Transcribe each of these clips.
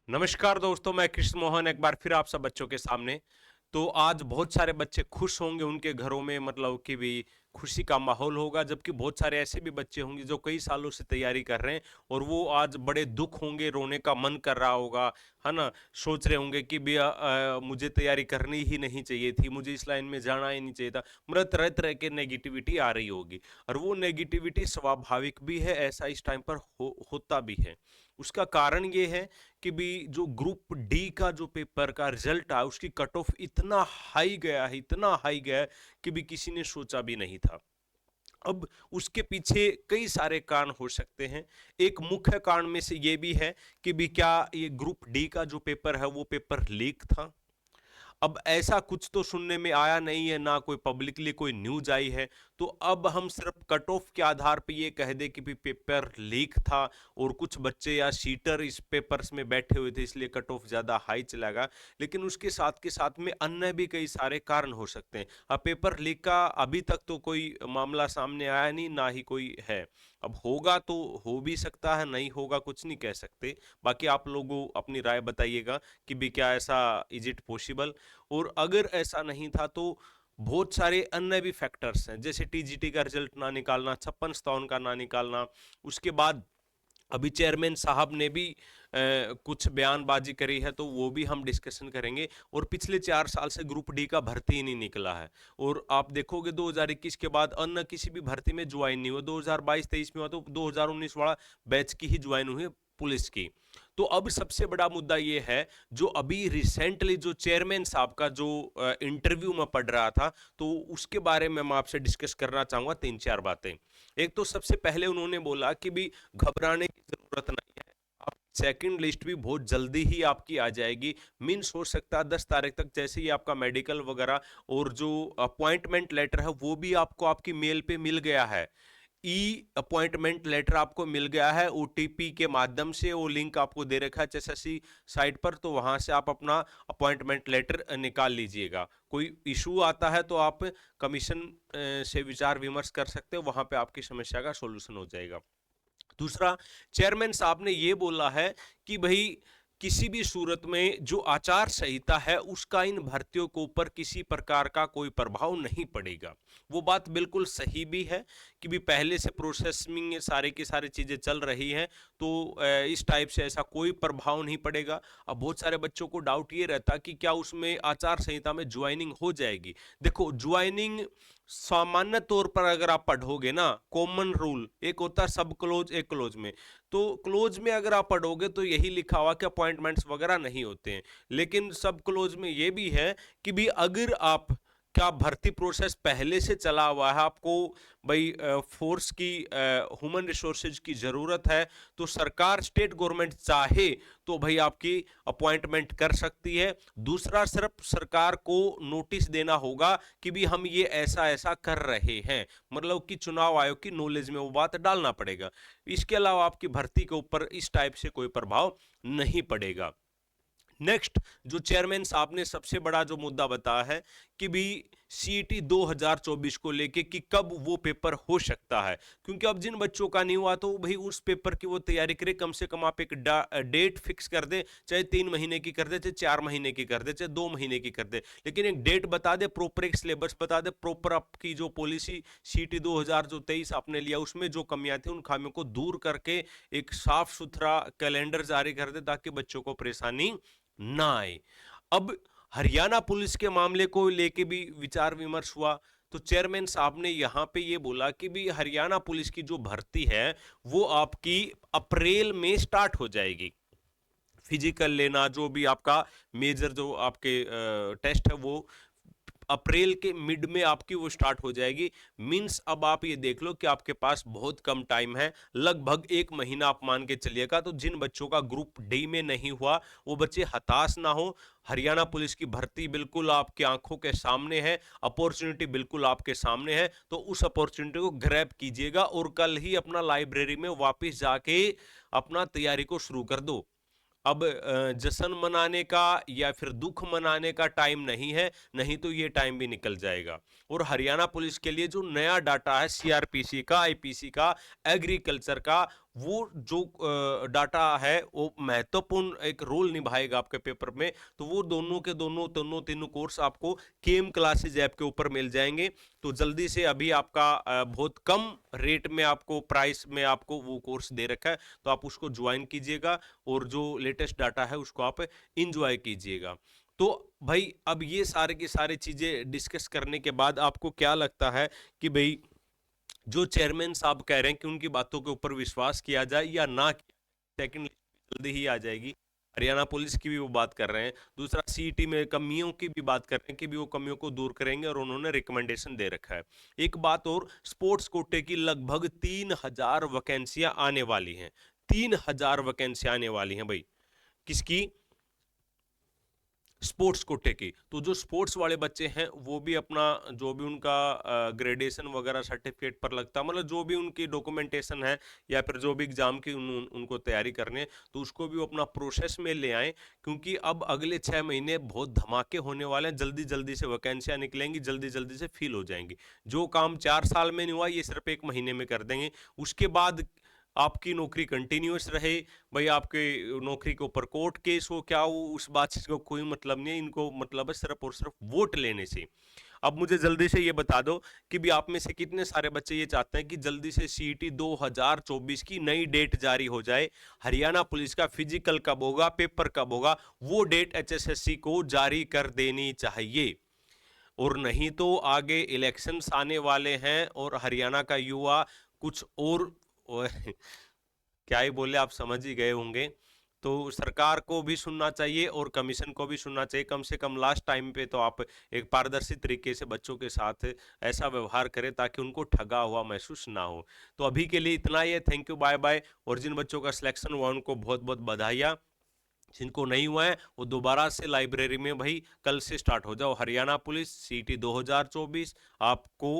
नमस्कार दोस्तों, मैं कृष्ण मोहन एक बार फिर आप सब बच्चों के सामने। तो आज बहुत सारे बच्चे खुश होंगे, उनके घरों में मतलब कि भी खुशी का माहौल होगा, जबकि बहुत सारे ऐसे भी बच्चे होंगे जो कई सालों से तैयारी कर रहे हैं और वो आज बड़े दुख होंगे, रोने का मन कर रहा होगा, है ना। सोच रहे होंगे कि भी मुझे तैयारी करनी ही नहीं चाहिए थी, मुझे इस लाइन में जाना ही नहीं चाहिए था। मतलब तरह तरह के नेगेटिविटी आ रही होगी और वो नेगेटिविटी स्वाभाविक भी है, ऐसा इस टाइम पर होता भी है। उसका कारण ये है कि भी जो ग्रुप डी का जो पेपर का रिजल्ट आया, उसकी कट ऑफ इतना हाई गया है, इतना हाई गया है कि भी किसी ने सोचा भी नहीं था। अब उसके पीछे कई सारे कारण हो सकते हैं। एक मुख्य कारण में से ये भी है कि भी क्या ये ग्रुप डी का जो पेपर है वो पेपर लीक था। अब ऐसा कुछ तो सुनने में आया नहीं है, ना कोई पब्लिकली कोई न्यूज आई है। तो अब हम सिर्फ कट ऑफ के आधार पे ये कह दे कि भी पेपर लीक था और कुछ बच्चे या सीटर इस पेपर्स में बैठे हुए थे, इसलिए कट ऑफ ज़्यादा हाई चला गया। लेकिन उसके साथ के साथ में अन्य भी कई सारे कारण हो सकते हैं। अब पेपर लीक का अभी तक तो कोई मामला सामने आया नहीं, ना ही कोई है। अब होगा तो हो भी सकता है, नहीं होगा कुछ नहीं कह सकते। बाकी आप लोगों अपनी राय बताइएगा कि भी क्या ऐसा इज इट पॉसिबल। और अगर ऐसा नहीं था तो बहुत सारे अन्य भी फैक्टर्स हैं, जैसे टीजीटी का रिजल्ट ना निकालना, 56 का ना निकालना। उसके बाद अभी चेयरमैन साहब ने भी कुछ बयानबाजी करी है, तो वो भी हम डिस्कशन करेंगे। और पिछले 4 साल से ग्रुप डी का भर्ती ही नहीं निकला है। और आप देखोगे 2021 के बाद अन्य किसी भी भर्ती में ज्वाइन नहीं हुआ। 2022-23 में हुआ तो 2019 वाला बैच की ही ज्वाइन हुई पुलिस की। तो अब सबसे बड़ा मुद्दा ये है, जो अभी रिसेंटली जो चेयरमैन साहब का जो इंटरव्यू में पढ़ रहा था, तो उसके बारे में मैं आपसे डिस्कस करना चाहूंगा 3-4 बातें। एक तो सबसे पहले उन्होंने बोला कि भी घबराने की जरूरत नहीं है, आप सेकंड लिस्ट भी बहुत जल्दी ही आपकी आ जाएगी। मीन्स हो सकता है 10 तारीख तक, जैसे ही आपका मेडिकल वगैरह और जो अपॉइंटमेंट लेटर है वो भी आपको आपकी मेल पे मिल गया है। ई अपॉइंटमेंट लेटर आपको मिल गया है ओटीपी के माध्यम से, वो लिंक आपको दे रखा है एचएसएससी साइट पर, तो वहां से आप अपना अपॉइंटमेंट लेटर निकाल लीजिएगा। कोई इशू आता है तो आप कमीशन से विचार विमर्श कर सकते हो, वहां पे आपकी समस्या का सॉल्यूशन हो जाएगा। दूसरा, चेयरमैन साहब ने ये बोला है कि भाई किसी भी सूरत में जो आचार संहिता है उसका इन भर्तियों के ऊपर किसी प्रकार का कोई प्रभाव नहीं पड़ेगा। वो बात बिल्कुल सही भी है कि भी पहले से प्रोसेसिंग में सारे की सारी चीजें चल रही हैं, तो इस टाइप से ऐसा कोई प्रभाव नहीं पड़ेगा। अब बहुत सारे बच्चों को डाउट ये रहता कि क्या उसमें आचार संहिता में ज्वाइनिंग हो जाएगी। देखो, ज्वाइनिंग सामान्य तौर पर अगर आप पढ़ोगे ना, कॉमन रूल एक होता है सब क्लोज एक क्लोज में, तो क्लोज में अगर आप पढ़ोगे तो यही लिखा हुआ कि अपॉइंटमेंट्स वगैरह नहीं होते हैं। लेकिन सब क्लोज में ये भी है कि भी अगर आप क्या भर्ती प्रोसेस पहले से चला हुआ है, आपको भाई फोर्स की ह्यूमन रिसोर्सेज की ज़रूरत है, तो सरकार स्टेट गवर्नमेंट चाहे तो भाई आपकी अपॉइंटमेंट कर सकती है। दूसरा, सिर्फ सरकार को नोटिस देना होगा कि भी हम ये ऐसा ऐसा कर रहे हैं, मतलब कि चुनाव आयोग की नॉलेज में वो बात डालना पड़ेगा। इसके अलावा आपकी भर्ती के ऊपर इस टाइप से कोई प्रभाव नहीं पड़ेगा। नेक्स्ट, जो चेयरमैन साहब ने सबसे बड़ा जो मुद्दा बताया है कि भी सीईटी 2024 को लेके कि कब वो पेपर हो सकता है, क्योंकि अब जिन बच्चों का नहीं हुआ तो भाई उस पेपर की वो तैयारी करे। कम से कम आप एक डेट फिक्स कर दे, चाहे 3 महीने की कर दे, चाहे 4 महीने की कर दे, चाहे 2 महीने की कर दे, लेकिन एक डेट बता दे, प्रॉपर एक सिलेबस बता दे, प्रॉपर आपकी जो पॉलिसी सीईटी 2023 आपने लिया उसमें जो कमियां थी उन खामियों को दूर करके एक साफ सुथरा कैलेंडर जारी कर दे, ताकि बच्चों को परेशानी ना आए। अब हरियाणा पुलिस के मामले को लेके भी विचार विमर्श हुआ, तो चेयरमैन साहब ने यहां पे ये बोला कि भी हरियाणा पुलिस की जो भर्ती है वो आपकी अप्रैल में स्टार्ट हो जाएगी। फिजिकल लेना, जो भी आपका मेजर जो आपके टेस्ट है वो अप्रैल के मिड में आपकी वो स्टार्ट हो जाएगी। मींस अब आप ये देख लो कि आपके पास बहुत कम टाइम है, लगभग 1 महीना आप मान के चलिएगा। तो जिन बच्चों का ग्रुप डी में नहीं हुआ वो बच्चे हताश ना हो। हरियाणा पुलिस की भर्ती बिल्कुल आपकी आंखों के सामने है, अपॉर्चुनिटी बिल्कुल आपके सामने है, तो उस अपॉर्चुनिटी को ग्रैब कीजिएगा और कल ही अपना लाइब्रेरी में वापस जाके अपना तैयारी को शुरू कर दो। अब जश्न मनाने का या फिर दुख मनाने का टाइम नहीं है, नहीं तो ये टाइम भी निकल जाएगा। और हरियाणा पुलिस के लिए जो नया डाटा है सीआरपीसी का, आईपीसी का, एग्रीकल्चर का, वो जो डाटा है वो महत्वपूर्ण एक रोल निभाएगा आपके पेपर में। तो वो दोनों के दोनों तीनों कोर्स आपको केम क्लासेज ऐप के ऊपर मिल जाएंगे। तो जल्दी से, अभी आपका बहुत कम रेट में आपको, प्राइस में आपको वो कोर्स दे रखा है, तो आप उसको ज्वाइन कीजिएगा और जो लेटेस्ट डाटा है उसको आप इंजॉय कीजिएगा। तो भाई अब ये सारे की सारी चीजें डिस्कस करने के बाद आपको क्या लगता है कि भाई जो चेयरमैन साहब कह रहे हैं कि उनकी बातों के ऊपर विश्वास किया जाए या ना किया जाए? सेकंड लिस्ट जल्दी ही आ जाएगी। हरियाणा पुलिस की भी वो बात कर रहे हैं। दूसरा, सीईटी में कमियों की भी बात कर रहे हैं कि भी वो कमियों को दूर करेंगे और उन्होंने रिकमेंडेशन दे रखा है। एक बात और, स्पोर्ट्स कोटे की लगभग 3000 वैकेंसियां आने वाली हैं। 3000 वैकेंसियां आने वाली हैं भाई। किसकी? स्पोर्ट्स कोटे की। तो जो स्पोर्ट्स वाले बच्चे हैं वो भी अपना, जो भी उनका ग्रेडेशन वगैरह सर्टिफिकेट पर लगता है, मतलब जो भी उनकी डॉक्यूमेंटेशन है या फिर जो भी एग्जाम की उनको तैयारी करनी है, तो उसको भी वो अपना प्रोसेस में ले आएं। क्योंकि अब अगले 6 महीने बहुत धमाके होने वाले हैं। जल्दी जल्दी से वैकेंसियां निकलेंगी, जल्दी जल्दी से फिल हो जाएंगी। जो काम 4 साल में नहीं हुआ, ये सिर्फ 1 महीने में कर देंगे। उसके बाद आपकी नौकरी कंटिन्यूअस रहे। भाई आपके नौकरी के ऊपर कोर्ट केस हो क्या हो, उस बात से कोई मतलब नहीं है। इनको मतलब है सिर्फ और सिर्फ वोट लेने से। अब मुझे जल्दी से ये बता दो कि भी आप में से कितने सारे बच्चे ये चाहते हैं कि जल्दी से सीईटी 2024 की नई डेट जारी हो जाए। हरियाणा पुलिस का फिजिकल कब होगा, पेपर कब होगा, वो डेट एचएसएससी को जारी कर देनी चाहिए। और नहीं तो आगे इलेक्शंस आने वाले हैं और हरियाणा का युवा कुछ और क्या ही बोले, आप समझ ही गए होंगे। तो सरकार को भी सुनना चाहिए और कमीशन को भी सुनना चाहिए। कम से कम लास्ट टाइम पे तो आप एक पारदर्शी तरीके से बच्चों के साथ ऐसा व्यवहार करें ताकि उनको ठगा हुआ महसूस ना हो। तो अभी के लिए इतना ही है। Thank you, bye bye. और जिन बच्चों का सिलेक्शन हुआ उनको बहुत बहुत बधाइयाँ। जिनको नहीं हुआ है वो दोबारा से लाइब्रेरी में भाई कल से स्टार्ट हो जाओ। हरियाणा पुलिस सीटी 2024 आपको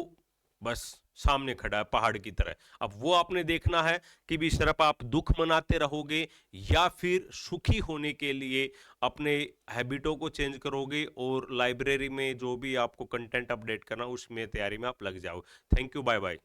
बस सामने खड़ा है पहाड़ की तरह। अब वो आपने देखना है कि भी सिर्फ आप दुख मनाते रहोगे या फिर सुखी होने के लिए अपने हैबिटों को चेंज करोगे और लाइब्रेरी में जो भी आपको कंटेंट अपडेट करना उसमें तैयारी में आप लग जाओ। Thank you, bye bye.